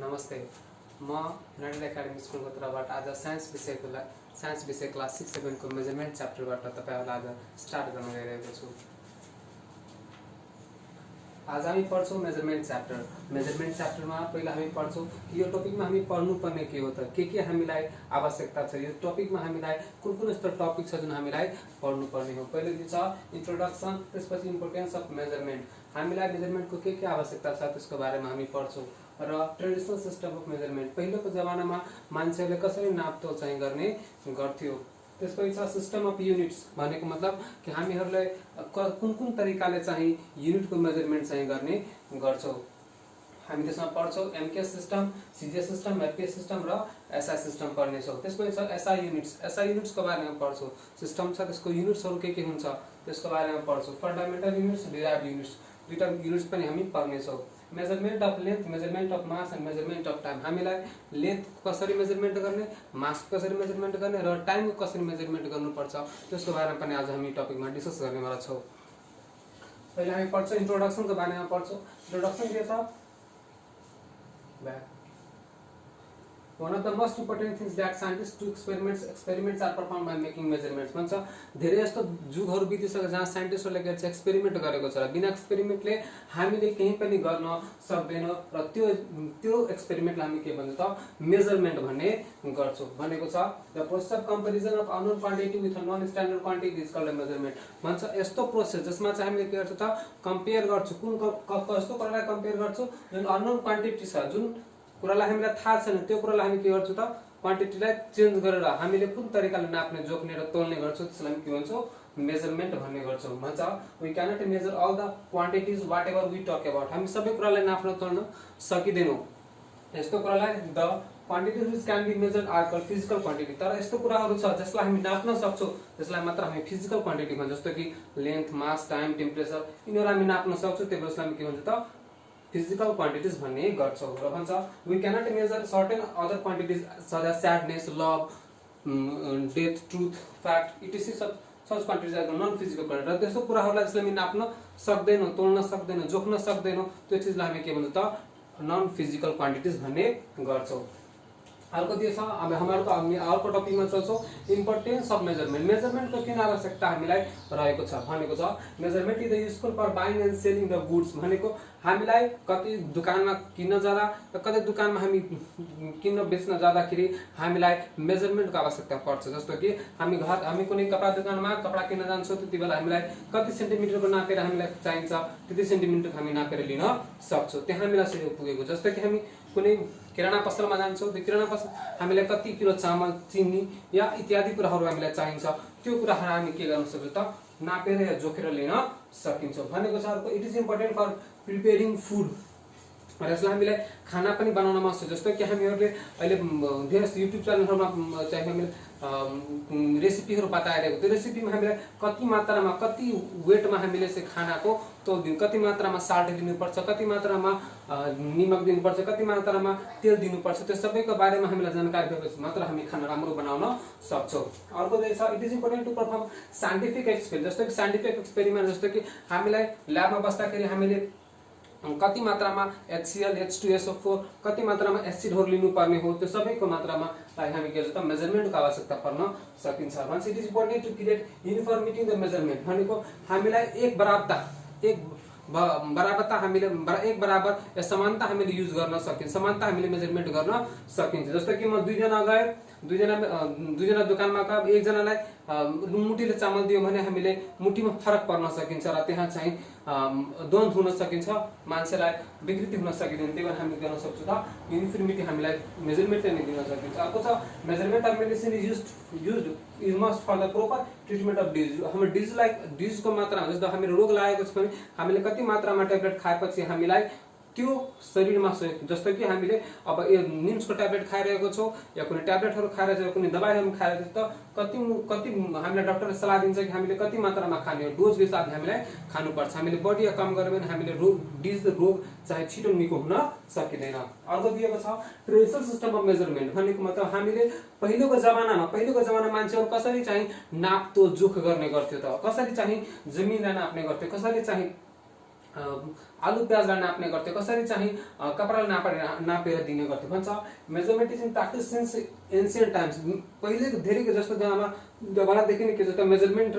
नमस्ते। म United academy स्कुलको तर्फबाट आज साइन्स विषय क्लास 6-7 को मेजरमेन्ट च्याप्टरबाट तपाईहरुलाई आज स्टार्ट गर्न गइरहेको छु। आज हामी पढ्छौं मेजरमेन्ट च्याप्टर। मेजरमेन्ट च्याप्टरमा पहिला हामी पढ्छौं कि यो टपिकमा हामी पढ्नुपर्ने के हो त, के हामीलाई आवश्यकता छ, यो टपिकमा हामीलाई कुन यस्तो टपिक छ जुन हामीलाई पढ्नुपर्ने हो। पहिले दिन्छ इन्ट्रोडक्सन, त्यसपछि इम्पोर्टेन्स अफ मेजरमेन्ट। हामीलाई मेजरमेन्टको के आवश्यकता छ त्यसको बारेमा हामी पढ्छौं। र ट्रेडिसनल सिस्टम अफ मेजरमेन्ट, पहिलोको जमानामा मान्छेले कसरी नापतोल चाहिँ गर्ने गर्थ्यो। त्यसपछि छ सिस्टम अफ युनिट्स, भनेको मतलब कि हामीहरुले कुन तरिकाले चाहिँ युनिटको मेजरमेन्ट चाहिँ गर्ने गर्छौं। हामी त्यसमा पढ्छौं एमके सिस्टम, सीजे सिस्टम, एफपी सिस्टम र एसआई सिस्टम पढ्ने छौं। त्यसपछि छ एसआई युनिट्स। एसआई युनिट्सको बारेमा पढ्छौं। सिस्टम छ त्यसको युनिट्सहरु के हुन्छ त्यसको बारेमा पढ्छौं। फन्डामेन्टल युनिट्स, डिराइभ्ड युनिट्स, दुईटा युनिट्स पनि हामी पढ्ने छौं। Measurement of length, measurement of mass and measurement of time. हामीलाई लेन्थ कसरी मेजरमेन्ट गर्ने, मास कसरी मेजरमेन्ट गर्ने र टाइम कसरी मेजरमेन्ट गर्नुपर्छ त्यसको बारेमा पनि आज हामी टपिकमा डिस्कस गर्नेवाला छौं। पहिले हामी पढ्छौं इन्ट्रोडक्सनको बारेमा पढ्छौं। इन्ट्रोडक्सन के छ? One of the most important things that scientists do experiments are performed by making measurements. भन्छ धेरै जस्तो जुगहरु बितिसके जहाँ साइन्टिस्टहरुले के एक्सपेरिमेन्ट गरेको छ र बिना एक्सपेरिमेन्टले हामीले केही पनि गर्न सक्दैन र त्यो एक्सपेरिमेन्टलाई हामी के भन्छ त मेजरमेन्ट भन्ने गर्छौं। भनेको छ the process of comparison of unknown quantity with a known standard quantity is called measurement. भन्छ यस्तो प्रोसेस जसमा चाहिँ हामीले के गर्छौं त कम्पेयर गर्छौं, कुन कस्तो कुरालाई कम्पेयर गर्छौं जुन अननोन क्वान्टिटी छ, जुन कुरालाई हामीलाई थाहा छैन त्यो कुरालाई हामी के गर्छौं त क्वान्टिटीलाई चेन्ज गरेर हामीले कुन तरिकाले नाप्ने, जोख्ने र तोल्ने गर्छौं त्यसलाई हामी के भन्छौं मेजरमेन्ट भन्ने गर्छौं। भन्छ we cannot measure all the quantities whatever we talk about. हामी सबै कुरालाई नाप्न तोल्न सकिदैनौं। यस्तो कुरालाई the quantities which can be measured are called physical quantity. तर यस्तो कुराहरु छ जसलाई हामी नाप्न सक्छौं त्यसलाई मात्र हामी फिजिकल क्वान्टिटी भन्छौं। जस्तो कि लेन्थ, मास, टाइम, टेम्परेचर, यिनीहरु हामी नाप्न सक्छौं, त्यही भएर हामी के भन्छौं त फिजिकल क्वान्टिटीज भन्ने गर्छौं। र भन्छ we cannot measure certain other quantities such as sadness, love, death, truth, fact, etc such quantities are non physical quantity. र त्यस्तो कुराहरुलाई जसले हामी नाप्न सक्दैनौं, तोल्न सक्दैनौं, जोख्न सक्दैनौं त्यो चीजलाई हामी के भन्छौं त नन फिजिकल क्वान्टिटीज भन्ने गर्छौं। अर्को दिए छ अब हामी अर्को टपिकमा चल्छौं इम्पोर्टेन्स अफ मेजरमेन्ट। मेजरमेन्टको किन आवश्यकता हामीलाई रहेको छ भनेको छ measurement is useful for buying and selling the goods. भनेको हामीलाई कति दुकानमा किन्न जाँदा र कतै दुकानमा हामी किन्न बेच्न जाँदाखेरि हामीलाई मेजरमेन्टको आवश्यकता पर्छ। जस्तो कि हामी कुनै कपडा दुकानमा कपडा किन्न जान्छौं, त्यतिबेला हामीलाई कति सेन्टिमिटरको नापेर हामीलाई चाहिन्छ त्यति सेन्टिमिटर हामी नापेर लिन सक्छौं। त्यहाँ हामीलाई सहयोग पुगेको। जस्तो कि हामी कुनै किराना पसलमा जान्छौं, त्यो किराना पसल हामीलाई कति किलो चामल, चिनी या इत्यादि कुराहरु हामीलाई चाहिन्छ, त्यो कुराहरु हामी के गर्न सक्छौं त नापेर या जोखेर लिन सकिन्छ। भनेको छ अर्को it is important for preparing food. र यसलाई हामीले खाना पनि बनाउनमा सक्छ। जस्तो कि हामीहरुले अहिले धेरै युट्युब च्यानलहरुमा चाहिँ हामीले रेसिपीहरु बताइरहेको, त्यो रेसिपीमा हामीलाई कति मात्रामा, कति वेटमा हामीले चाहिँ खानाको तौल दिनु, कति मात्रामा साल्ट दिनुपर्छ, कति मात्रामा निमक दिनुपर्छ, कति मात्रामा तेल दिनुपर्छ, त्यो सबैको बारेमा हामीलाई जानकारी भएपछि मात्र हामी खाना राम्रो बनाउन सक्छौं। अर्को चाहिँ छ it is important to perform scientific experiment. जस्तो कि साइन्टिफिक एक्सपेरिमेन्ट, जस्तो कि हामीलाई ल्याबमा बस्दाखेरि हामीले कति मात्रामा HCl, H2SO4, कति मात्रामा एसिडहरु लिनुपर्ने हो, त्यो सबैको मात्रामा हामी के गर्छौं त मेजरमेन्टको आवश्यकता पर्न सकिन्छ। भन्छ it is important to create uniformity in the measurement. भनेको हामीलाई एक बराबर या समानता हामीले युज गर्न सकिन्छ, समानता हामीले मेजरमेन्ट गर्न सकिन्छ। जस्तो कि म दुईजना दोकानमा गए, एकजनालाई मुठीले चामल दियो भने हामीले मुठीमा फरक पर्न सकिन्छ र त्यहाँ चाहिँ द्वन्द हुन सकिन्छ, मान्छेलाई विकृति हुन सकिदैन। त्यही भएर हामीले गर्न सक्छौं त युनिफर्मिटी हामीलाई मेजरमेन्टले नै दिन सकिन्छ। अर्को छ measurement of medicine is used must for the proper treatment of disease. हाम्रो डिजिजको मात्रा, जस्तो हामीले रोग लागेको छ भने हामीले कति मात्रामा ट्याब्लेट खाएपछि हामीलाई त्यो शरीरमा सहयोग, जस्तो कि हामीले अब निम्सको ट्याब्लेट खाइरहेको छौं या कुनै ट्याब्लेटहरु खाइरहेको छौं, कुनै दबाईहरु खाइरहेको छ त कति हामीलाई डाक्टरले सल्लाह दिन्छ कि हामीले कति मात्रामा खाने हो, डोजको हिसाबले हामीलाई खानुपर्छ। हामीले बढी या कम गर्यो भने हामीले रोग चाहे छिटो निको हुन सकिदैन। अर्को दिएको छ ट्रेडिसनल सिस्टम अफ मेजरमेन्ट। भनेको मतलब हामीले पहिलोको जमाना मान्छेहरु कसरी चाहिँ नापतोल जोख गर्ने गर्थ्यो त, कसरी चाहिँ जमिनलाई नाप्ने गर्थ्यो, कसरी चाहिँ आलु प्याजलाई नाप्ने गर्थ्यो, कसरी चाहिँ कपडालाई नापेर दिने गर्थ्यो भन्छ। Measurement is in practice since ancient times, पहिलेको धेरैको जस्तो जमानादेखि नै के छ त मेजरमेन्ट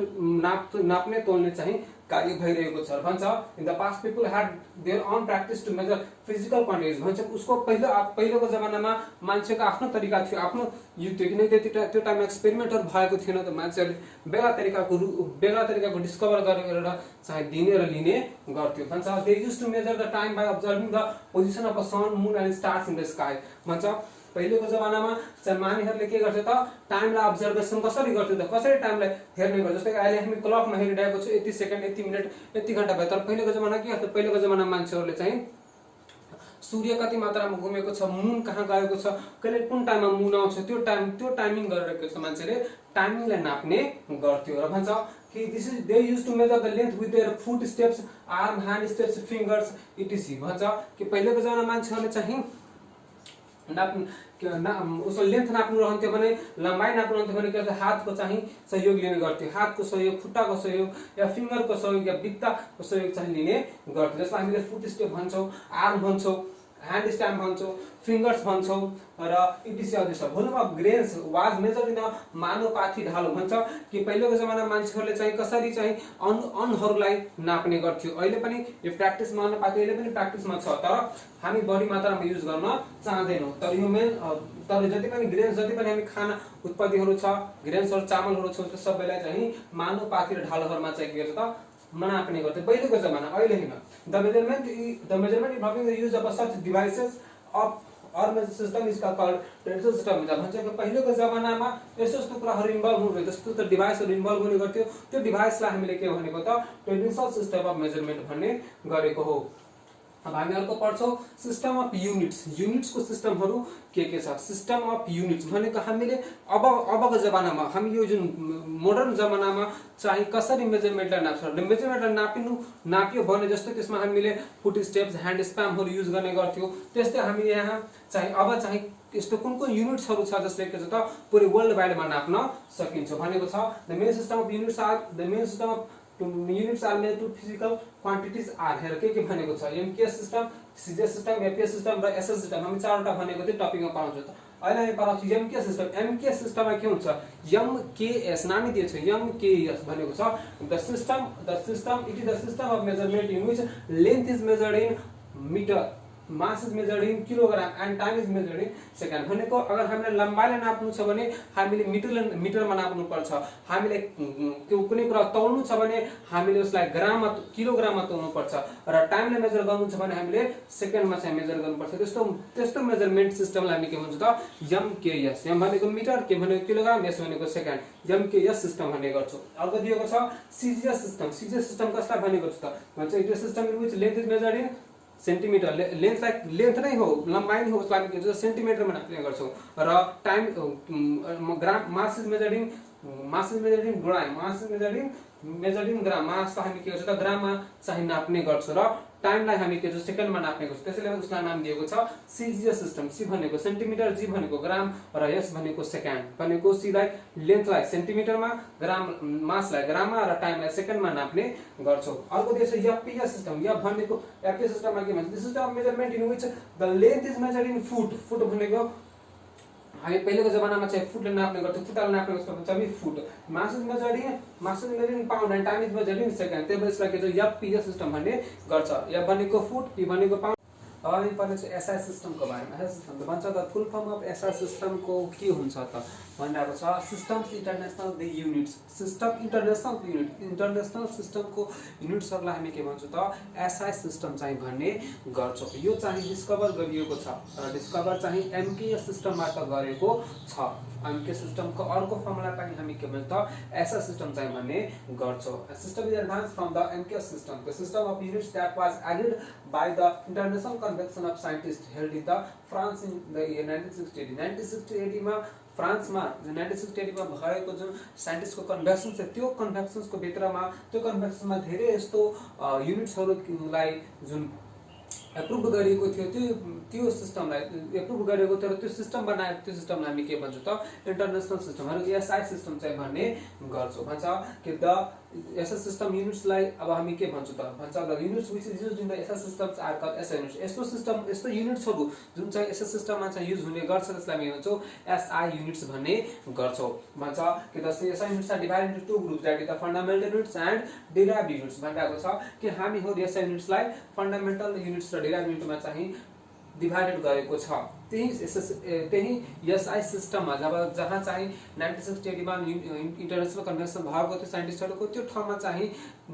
नाप्ने तोल्ने चाहिँ कार्य भइरहेको छ भन्छ। In the past people had their own practice to measure physical quantities भन्छ। उसको पहिलेको जमानामा मान्छेको आफ्नो तरिका थियो, आफ्नो यो थियो, किनकि त्यो टाइममा एक्सपेरिमेन्टहरू भएको थिएन, त मान्छेहरूले बेग्ला तरिकाको डिस्कभर गरेर चाहिँ दिने र लिने गर्थ्यो भन्छ। They use to measure the time by observing the position of the sun, moon and stars in the sky भन्छ। पहिलेको जमानामा चाहिँ मानिसहरूले के गर्थ्यो त टाइमलाई अब्जर्भेसन कसरी गर्थ्यो त, कसरी टाइमलाई हेर्ने गर्थ्यो। जस्तै अहिले हामी क्लकमा हेरिरहेको छु यति सेकेन्ड, यति मिनट, यति घन्टा भयो। तर पहिलेको जमाना के गर्थ्यो, पहिलेको जमानामा मान्छेहरूले चाहिँ सूर्य कति मात्रामा घुमेको छ, मुन कहाँ गएको छ, कहिले कुन टाइममा मुन आउँछ, त्यो टाइमिङ गरेर के छ मान्छेले टाइमिङलाई नाप्ने गर्थ्यो र भन्छ कि this is they use to measure the length with their foot steps, arm, hand steps, fingers etc भन्छ। कि पहिलेको जमाना मान्छेहरूले चाहिँ उसको लेन्थ नाप्नु रहन्थ्यो भने, लम्बाइ नाप्नु रहन्थ्यो भने के गर्छ, हातको चाहिँ सहयोग लिने गर्थ्यो, हातको सहयोग, खुट्टाको सहयोग या फिङ्गरको सहयोग या बित्ताको सहयोग चाहिँ लिने गर्थ्यो। जसलाई हामीले फुट स्टेप भन्छौँ, आर्म भन्छौँ, ह्यान्ड स्ट्याम्प भन्छौँ, फिङ्गर्स भन्छौँ र इटिसी अध्यक्ष। Volume of grains was measure in मानुपाथी ढालो भन्छ। कि पहिलेको जमानामा मान्छेहरूले चाहिँ कसरी चाहिँ अन्नहरूलाई नाप्ने गर्थ्यो। अहिले पनि यो प्र्याक्टिस मानुपाथी अहिले पनि प्र्याक्टिसमा छ, तर हामी बढी मात्रामा युज गर्न चाहँदैनौँ। तर यो तर जति पनि ग्रेन्स, जति पनि हामी खाना उत्पत्तिहरू छ, ग्रेन्सहरू, चामलहरू छ, त्यो सबैलाई चाहिँ मानुपाथी र ढालोहरूमा चाहिँ के गर्छ त नाप्ने गर्थ्यो पहिलेको जमाना, अहिले होइन। The measurement involving the use of such devices of organize system is called टेन्सल सिस्टम भन्छ। कि पहिलेको जमानामा यस्तो कुराहरू इन्भल्भ हुने, जस्तो त डिभाइसहरू इन्भल्भ हुने गर्थ्यो, त्यो डिभाइसलाई हामीले के भनेको त टेन्सल सिस्टम अफ मेजरमेन्ट भन्ने गरेको हो। अब हामी अर्को पढ्छौँ सिस्टम अफ युनिट्स। युनिट्सको सिस्टमहरू के छ। सिस्टम अफ युनिट्स भनेको हामीले अबको जमानामा, हामी यो जुन मोडर्न जमानामा चाहिँ कसरी मेजरमेन्टलाई नाप्छ, मेजरमेन्टलाई नाप्यो भने जस्तो त्यसमा हामीले फुट स्टेप्स, ह्यान्ड स्प्यामहरू युज गर्ने गर्थ्यौँ। त्यस्तै हामी यहाँ चाहिँ अब चाहिँ यस्तो कुन युनिट्सहरू छ जसले के छ त पुरै वर्ल्ड वाइडमा नाप्न सकिन्छ भनेको छ। The main system of units are made to physical quantities are. हेर के भनेको छ, MKS system, CGS system, FPS system र एसएस सिस्टम। हामी चारवटा भनेको थियो टपिकमा पढाउँछौँ। त अहिले हामी पढाउँछौँ एमकेएस सिस्टम। एमकेएस सिस्टममा के हुन्छ, एमकेएस नामै दिएको छ, एमकेएस भनेको छ the system it is the system of measurement in which length is measured in metre, mass is measured in kilogram and time is measured in second. भनेको अगर हामीले लम्बाइलाई नाप्नु छ भने हामीले मिटरमा नाप्नु पर्छ, हामीले कुनै कुरा तौल्नु छ भने हामीले उसलाई ग्राममा, किलोग्राममा तौल्नु पर्छ, र टाइमलाई मेजर गर्नु छ भने हामीले सेकेन्डमा चाहिँ मेजर गर्नुपर्छ। त्यस्तो मेजरमेन्ट सिस्टमलाई हामी के भन्छ त एमकेएस। एम भनेको मिटर, के भनेको किलोग्राम, एस भनेको सेकेन्ड, एमकेएस सिस्टम भन्ने गर्छौँ। अर्को दिएको छ सिजिएस सिस्टम। सिजिएस सिस्टम कसलाई भनेको छ त भन्छ, it is system in which length is measured in centimetre. Length नै हो, लम्बाइ नै हो, उसलाई के भन्छ सेन्टिमिटरमा नाप्ने गर्छौँ। र time gram, mass is measured in gram, mass is measured in gram. मासलाई हामी के गर्छौँ त ग्राममा चाहिँ नाप्ने गर्छौँ, र टाइमलाई हामी के गर्छौँ सेकेन्डमा नाप्ने गर्छौँ। त्यसैले उसलाई नाम दिएको छ सिजिएस सिस्टम। सी भनेको सेन्टिमिटर, जी भनेको ग्राम र एस भनेको सेकेन्ड। भनेको सीलाई लेन्थलाई सेन्टिमिटरमा, ग्राम मासलाई ग्राममा र टाइमलाई सेकेन्डमा नाप्ने गर्छौँ। अर्को दिएको छ एपिएस सिस्टम। एफ भनेको एपिएस सिस्टममा के भन्छ, this system of measurement in which the length is measured in foot. Foot भनेको हामी पहिलेको जमानामा चाहिँ फुटले नाप्ने गर्थ्यौँ, खुट्टाले नाप्ने गर्छौँ भन्छ हामी foot. Mass is measured in pound and time is measured in second. त्यही भएर यसलाई के छ एपिएस सिस्टम भन्ने गर्छ। एफ भनेको फुट, पी भनेको पाउन्ड। अब हामी पढ्ने चाहिँ एसआई सिस्टमको बारेमा। एसआई सिस्टम त भन्छ त फुल फर्म अफ एसआई सिस्टमको के हुन्छ त भनिरहेको छ, systems international the units. System international unit, international सिस्टमको युनिट्सहरूलाई हामी के भन्छौँ त एसआई सिस्टम चाहिँ भन्ने गर्छौँ। यो चाहिँ डिस्कभर गरिएको छ, र डिस्कभर चाहिँ एमकेएस सिस्टमबाट गरेको छ। एमकेएस सिस्टमको अर्को फर्मुला पनि हामी के भन्छ त एसआई सिस्टम चाहिँ भन्ने गर्छौँ। System is advance from the MKS system. The system of units that was added by the international convention of scientist held in the France in the year 1960। 1960 मा फ्रान्समा 1960 मा भएको जुन साइन्टिस्टको कन्भेन्सन छ, त्यो कन्भेन्सनको भित्रमा, त्यो कन्भेन्सनमा धेरै यस्तो युनिट्सहरूलाई जुन एप्रुभ गरिएको थियो त्यो सिस्टमलाई एप्रुभ गरेको थियो र त्यो सिस्टम बनाएको त्यो सिस्टमलाई हामी के भन्छौँ त इन्टरनेसनल सिस्टम एसआई सिस्टम चाहिँ भन्ने गर्छौँ भन्छ कि द एसआई सिस्टम युनिट्सलाई अब हामी के भन्छौँ त भन्छ the units which is used in the SI systems are called SI units यस्तो सिस्टम यस्तो युनिट्सहरू जुन चाहिँ एसआई सिस्टममा चाहिँ युज हुने गर्छ त्यसलाई हामी भन्छौँ एसआई युनिट्स भन्ने गर्छौँ भन्छ कि the SI units are divided into two groups that is the fundamental units and derived units भनिरहेको छ कि हामी हो एसआई युनिट्सलाई फन्डामेन्टल युनिट्स र डिराइभ्ड युनिटमा चाहिँ डिभाइडेड गरेको छ त्यही एसआई सिस्टममा जहाँ चाहिँ 1968 मा इन्टरनेसनल कन्भेन्सन भएको थियो साइन्टिस्टहरूको त्यो ठाउँमा चाहिँ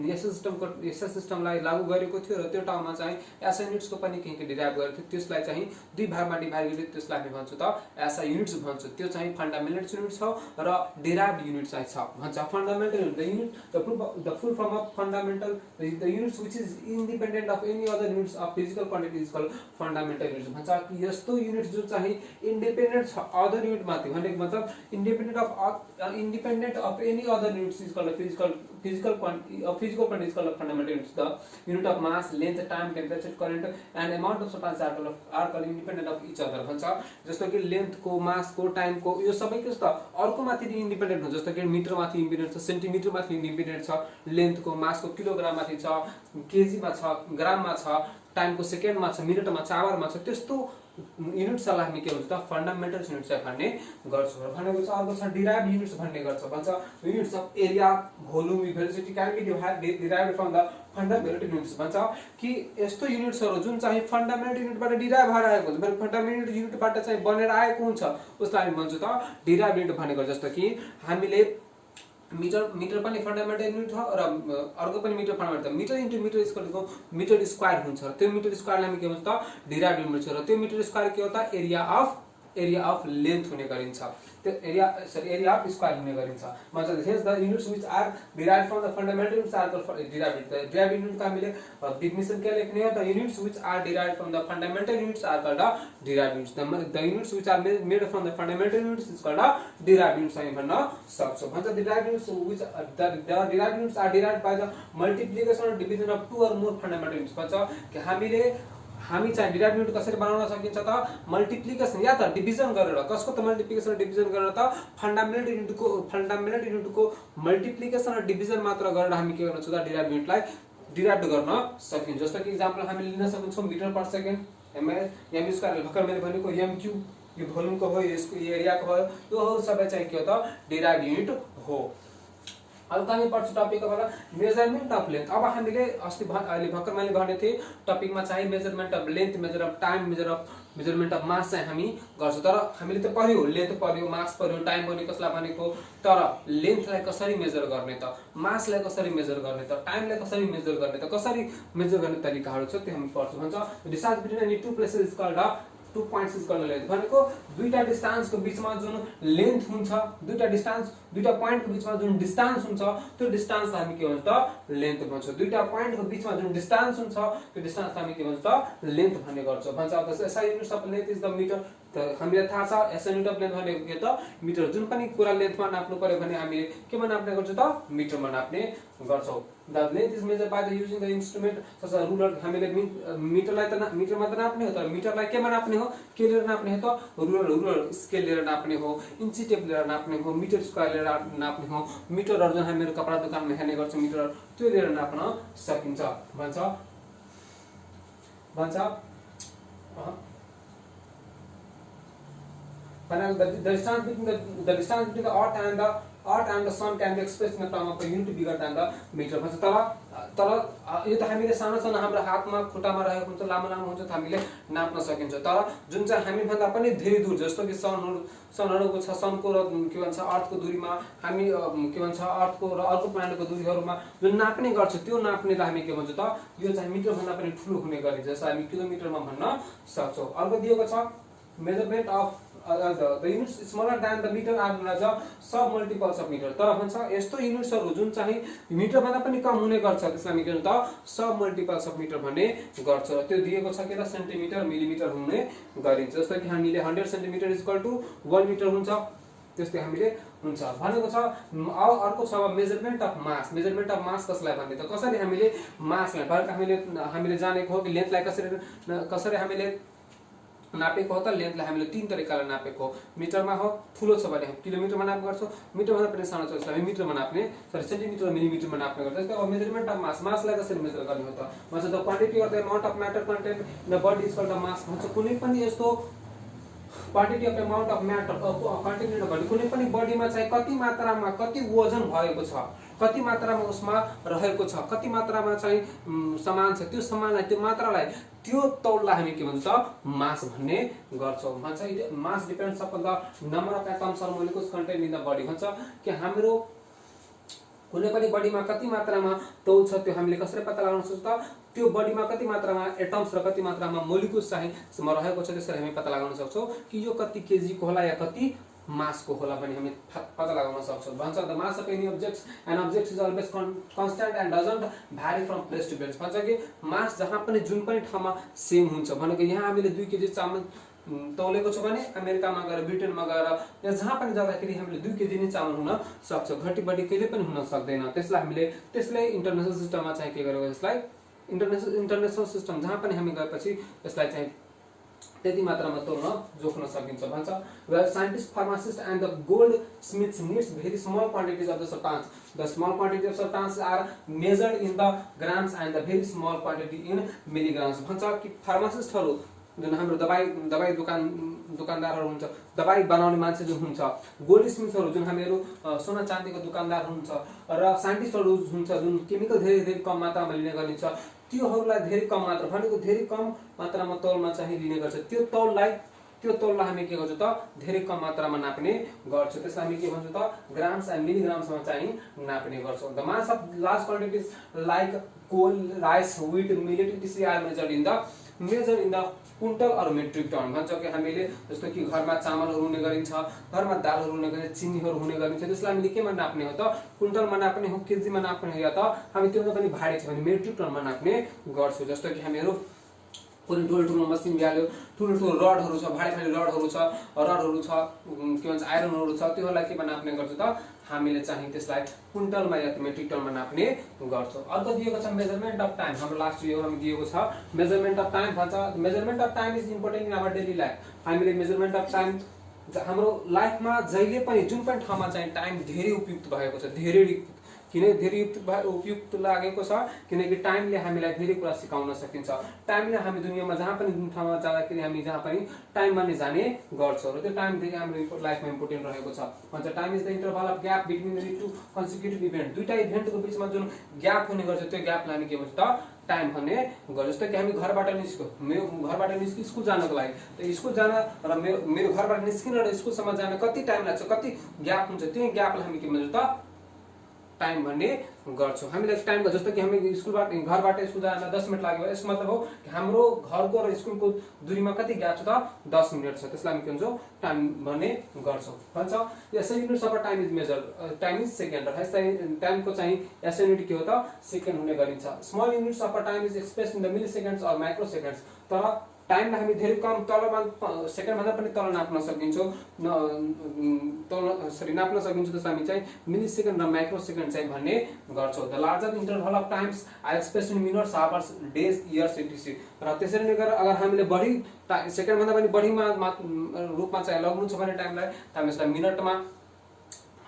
एसआई सिस्टमलाई लागू गरेको थियो र त्यो ठाउँमा चाहिँ एसआई युनिट्सको पनि केही डिराइभ गरेको थियो त्यसलाई चाहिँ दुई भागमा डिभाइड गरेर त्यसलाई हामी भन्छौँ त एसआई युनिट्स भन्छौँ त्यो चाहिँ फन्डामेन्टल युनिट छ र डिराइभ्ड युनिट चाहिँ छ भन्छ fundamental unit the unit the full form of fundamental the units which is independent of any other units of physical quantity is called fundamental units भन्छ कि यस्तो युनिट जुन चाहिँ इन्डिपेन्डेन्ट छ अदर युनिट माथि भनेको मतलब independent of any other units is called physical quantity is called fundamental units the unit of mass length time temperature current and amount of substance are called independent of each other भन्छ जस्तो कि लेन्थको मासको टाइमको यो सबै के छ अर्को माथि इन्डिपेन्डेन्ट हुन्छ जस्तो कि मिटर माथि इन्डिपेन्डेन्ट छ सेन्टिमिटर माथि इन्डिपेन्डेन्ट छ लेन्थको मासको किलोग्राम माथि छ केजीमा छ ग्राममा छ टाइमको सेकेन्डमा छ मिनटमा छ आवरमा छ त्यस्तो युनिट्सलाई हामी के भन्छ त फन्डामेन्टल युनिट्स भन्ने गर्छौँ भनेको छ अर्को छ डिराइभ्ड युनिट्स भन्ने गर्छ भन्छ units of area volume velocity can be derived from the fundamental units भन्छ कि यस्तो युनिट्सहरू जुन चाहिँ फन्डामेन्टल युनिटबाट डिराइभ भएर आएको हुन्छ फन्डामेन्टल युनिटबाट चाहिँ बनेर आएको हुन्छ उसलाई हामी भन्छौँ त डिराइभ्ड युनिट भनेको जस्तो कि हामीले मिटर पनि फन्डामेन्टल युनिट हो र अर्को पनि meter fundamental meter into meter इक्वलको मिटर स्क्वायर हुन्छ त्यो मिटर स्क्वायरलाई हामी के भन्छ त डिराइभ्ड युनिट छ र त्यो मिटर स्क्वायर के हो त एरिया अफ लेन्थ हुने गरिन्छ त्यो एरिया अफ स्क्वायर हुने गरिन्छ मतलब हेज the units which are derived from the fundamental units are called derived unit का हामीले डेफिनेसन के लेख्ने हो the units which are derived from the fundamental units are called derived units the units which are made from the fundamental units is called derived units हामी भन्न सक्छौं भन्छ derived units which the derived units are derived by the multiplication or division of two और more fundamental units भन्छ कि हामी चाहिँ derived unit कसरी बनाउन सकिन्छ त मल्टिप्लिकेसन या त डिभिजन गरेर कसको त मल्टिप्लिकेसन र डिभिजन गरेर त फन्डामेन्टल युनिटको मल्टिप्लिकेसन र डिभिजन मात्र गरेर हामी के गर्न सक्छौं त डिराइभ्ड युनिटलाई डिराइभ गर्न सकिन्छ जस्तो कि एक्जाम्पल हामी लिन सक्छौं metre per second M square भर्खर मैले भनेको एम क्यूब यो भोल्युमको हो यसको एरियाको हो यो सबै चाहिँ के हो त डिराइभ्ड युनिट हो अब हामी पढ्छौं टपिक अब मेजरमेन्ट अफ लेन्थ अब हामीले अस्ति अहिले भर्खर मैले भने थिए टपिकमा चाहिँ measurement of length measure of time measurement of मास चाहिँ हामी गर्छौं तर हामीले त पढ्यो लेन्थ पढ्यो मास पढ्यो टाइम पढ्यो कसलाई भनेको तर लेन्थलाई कसरी मेजर गर्ने त मासलाई कसरी मेजर गर्ने त टाइमलाई कसरी मेजर गर्ने त कसरी मेजर गर्ने तरिकाहरू छ त्यो हामी पढ्छौं भन्छ distance between any two places is called 2 points is called length भनेको दुईटा डिस्टेन्सको बीचमा जुन लेन्थ हुन्छ दुईटा पोइन्टको बीचमा जुन डिस्टेन्स हुन्छ त्यो डिस्टेन्सलाई हामी के भन्छ त लेन्थ भन्छ दुईटा पोइन्टको बीचमा जुन डिस्टेन्स हुन्छ त्यो डिस्टेन्सलाई हामी के भन्छ त लेन्थ भन्ने गर्छौं भन्छ अब SI units of length is the metre त हामीलाई थाहा छ एसआई युनिट अफ लेन्थ भनेको के त मिटर जुन पनि कुरा लेन्थमा नाप्नु पर्यो भने हामीले केमा नाप्ने गर्छौं त मिटरमा नाप्ने गर्छौं the length is measured by the using the instrument such a ruler हामीले मिटरलाई त मिटरमा त नाप्ने हो तर मिटरलाई केमा नाप्ने हो के लिएर नाप्ने हो त रुलर स्केल लिएर नाप्ने हो इन्ची टेप लिएर नाप्ने हो मिटर स्क्वायर लिएर नाप्ने हो मिटरहरु जुन हामीहरु कपडा दोकानमा हेर्ने गर्छौं मिटर त्यो लिएर नाप्न सकिन्छ भन्छ the distance between the earth and the sun can be expressed in the term of a unit bigger than the meter भन्छ तर यो त हामीले सानो सानो हाम्रो हातमा खुट्टामा रहेको हुन्छ लामो लामो हुन्छ हामीले नाप्न सकिन्छ तर जुन चाहिँ हामी भन्दा पनि धेरै दूर जस्तो कि सनहरुको छ सनको र के भन्छ अर्थको दूरीमा हामी के भन्छ अर्थको र अर्को प्लानेटको दूरीहरुमा जुन नाप्ने गर्छ त्यो नाप्नेलाई हामी के भन्छ त यो चाहिँ मिटर भन्दा पनि ठूलो हुने गरिन्छ जस्तो हामी किलोमिटरमा भन्न सक्छौं अर्को दिएको छ measurement of the units smaller than the meter are known as sub multiples of meter तर भन्छ यस्तो युनिट्सहरु जुन चाहिँ मिटर भन्दा पनि कम हुने गर्छ त्यसलाई हामी के भन्छ त सब मल्टिपल्स अफ मिटर भन्ने गर्छ त्यो दिएको छ के त सेन्टिमिटर मिलिमिटर हुने गरिन्छ जस्तो कि हामीले 100 सेन्टिमिटर इक्वल टु 1 मिटर हुन्छ त्यस्तै हामीले हुन्छ भनेको छ। अर्को छ measurement of mass. Measurement of मास कसलाई भन्ने त कसरी हामीले मासलाई हामीले जानेको हो कि लेन्थलाई कसरी हामीले नापेको हो त लेन्थलाई हामीले तीन तरिकाले नापेको हो। मिटरमा हो, ठुलो छ भने किलोमिटरमा नाप्ने गर्छौँ, मिटरमा पनि सानो छ यसलाई मिटरमा नाप्ने सेन्टिमिटर मिलिमिटरमा नाप्ने गर्छ। जस्तै अब मेजरमेन्ट अफ मासलाई कसरी मेजर गर्ने हो त भन्छ the quantity of the amount of matter content in the body is called the mass भन्छ। कुनै पनि यस्तो quantity of amount of matter content in the body, कुनै पनि बडीमा चाहिँ कति मात्रामा कति वजन भएको छ, कति मात्रामा उसमा रहेको छ, कति मात्रामा चाहिँ समान छ, त्यो समानलाई त्यो मात्रालाई त्यो तौललाई हामी के भन्छ मास भन्ने गर्छौँ भन्छ। Mass depends upon the number of atoms or molecules content in the body भन्छ कि हाम्रो कुनै पनि बडीमा कति मात्रामा तौल छ त्यो हामीले कसरी पत्ता लगाउन सक्छौँ त त्यो बडीमा कति मात्रामा एटम्स र कति मात्रामा मोलिकुल्स चाहिँ रहेको छ त्यसरी हामी पत्ता लगाउन सक्छौँ कि यो कति केजी को होला या कति मास को होला पनि हामी पत्ता लगाउन सक्छौँ भन्छ। The mass of any object is always constant and doesn't vary from place to place भन्छ कि मास जहाँ पनि जुन पनि ठाउँमा सेम हुन्छ। भनेको यहाँ हामीले 2 केजी चामल तौलेको छ भने अमेरिकामा गएर ब्रिटेनमा गएर या जहाँ पनि जाँदाखेरि हामीले 2 केजी नै चामल हुन सक्छ, घटी बढी कहिले पनि हुन सक्दैन। त्यसलाई इन्टरनेसनल सिस्टममा चाहिँ के गरेको यसलाई इन्टरनेसनल सिस्टम जहाँ पनि हामी गएपछि यसलाई चाहिँ त्यति मात्रामा तौल्न जोख्न सकिन्छ भन्छ। The scientist pharmacist and the goldsmiths needs very small quantities of the substance. The small quantity of substance are measured in the grams and the very small quantity in milligrams भन्छ कि फार्मासिस्टहरू जुन हाम्रो दबाई दुकानदारहरू हुन्छ, दबाई बनाउने मान्छे जुन हुन्छ, गोल्ड स्मिथहरू जुन हामीहरू सोना चाँदीको दुकानदार हुन्छ र साइन्टिस्टहरू हुन्छ जुन केमिकल धेरै कम मात्रामा लिने गरिन्छ त्योहरूलाई धेरै कम मात्रा भनेको धेरै कम मात्रामा तौलमा चाहिँ लिने गर्छ। त्यो तौललाई हामी के गर्छौँ त धेरै कम मात्रामा नाप्ने गर्छौँ। त्यसलाई हामी के भन्छौँ त ग्राम्स एन्ड मिलिग्राम्समा चाहिँ नाप्ने गर्छौँ। The mass of large quantities like coal, rice, wheat, millet इत्यादि are measured in the quintal or metric ton भन्छ कि हामीले जस्तो कि घरमा चामलहरू हुने गरिन्छ, घरमा दालहरू हुने गरिन्छ, चिनीहरू हुने गरिन्छ, त्यसलाई हामीले केमा नाप्ने हो त कुन्टलमा नाप्ने हो, केजीमा नाप्ने हो या त हामी त्योमा पनि भारी छ भने मेट्रिक टनमा नाप्ने गर्छौँ। जस्तो कि हामीहरू कुनै ठुलो मसिन भ्याल्यो ठुलो रडहरू छ, भारी रडहरू छ के भन्छ आइरनहरू छ त्योहरूलाई केमा नाप्ने गर्छौँ त हामीले चाहिँ त्यसलाई कुन्टलमा या मेट्रिक टनमा नाप्ने गर्छौँ। अर्को दिएको छ मेजरमेन्ट अफ टाइम। हाम्रो लास्ट यो हामी दिएको छ मेजरमेन्ट अफ टाइम भन्छ। Measurement of time is important in our daily life. हामीले मेजरमेन्ट अफ टाइम हाम्रो लाइफमा जहिले पनि जुन पनि ठाउँमा चाहिँ टाइम धेरै उपयुक्त भएको छ, किन धेरै उपयुक्त लागेको छ किनकि टाइमले हामीलाई धेरै कुरा सिकाउन सकिन्छ। टाइमले हामी दुनियाँमा जहाँ पनि जुन ठाउँमा जाँदाखेरि हामी जहाँ पनि टाइममा नै जाने गर्छौँ र त्यो टाइम धेरै हाम्रो लाइफमा इम्पोर्टेन्ट रहेको छ भन्छ। Time is the interval of gap between the two consecutive event. दुईटा इभेन्टको बिचमा जुन ग्याप हुने गर्छ त्यो ग्यापलाई हामी के भन्छ त टाइम भन्ने गर्छ। जस्तै कि हामी घरबाट निस्क्यो स्कुल जानको लागि त स्कुल जान र मेरो घरबाट निस्किन र स्कुलसम्म जान कति टाइम लाग्छ, कति ग्याप हुन्छ, त्यो ग्यापलाई हामी के भन्छ त टाइम भन्ने गर्छौँ। हामीले टाइमको जस्तो कि हामी घरबाट स्कुल जान 10 मिनट लाग्यो यसको मतलब हो कि हाम्रो घरको र स्कुलको दूरीमा कति ग्याप छ त 10 मिनट छ, त्यसलाई हामी के भन्छौँ टाइम भन्ने गर्छौँ भन्छ। यसै units of time is measure, time is second र टाइमको चाहिँ एसआई युनिट के हो त सेकेन्ड हुने गरिन्छ। Small units of time is expressed in the मिली सेकेन्ड्स अर माइक्रो सेकेन्ड्स। तर टाइमलाई हामी धेरै कम तलमा सेकेन्डभन्दा पनि तल नाप्न सकिन्छौँ नाप्न सकिन्छ त्यसलाई हामी चाहिँ मिली सेकेन्ड र माइक्रो सेकेन्ड चाहिँ भन्ने गर्छौँ। The larger interval of times are expressed in minutes, hours, days, years etc. र त्यसरी नै गरेर अगर हामीले बढी सेकेन्डभन्दा पनि बढीमा रूपमा चाहिँ लग्नु छ भने टाइमलाई त हामी यसलाई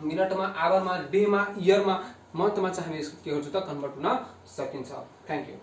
मिनटमा, आवरमा, डेमा, इयरमा, मन्थमा चाहिँ हामी के गर्छौँ त कन्भर्ट हुन सकिन्छ। Thank you.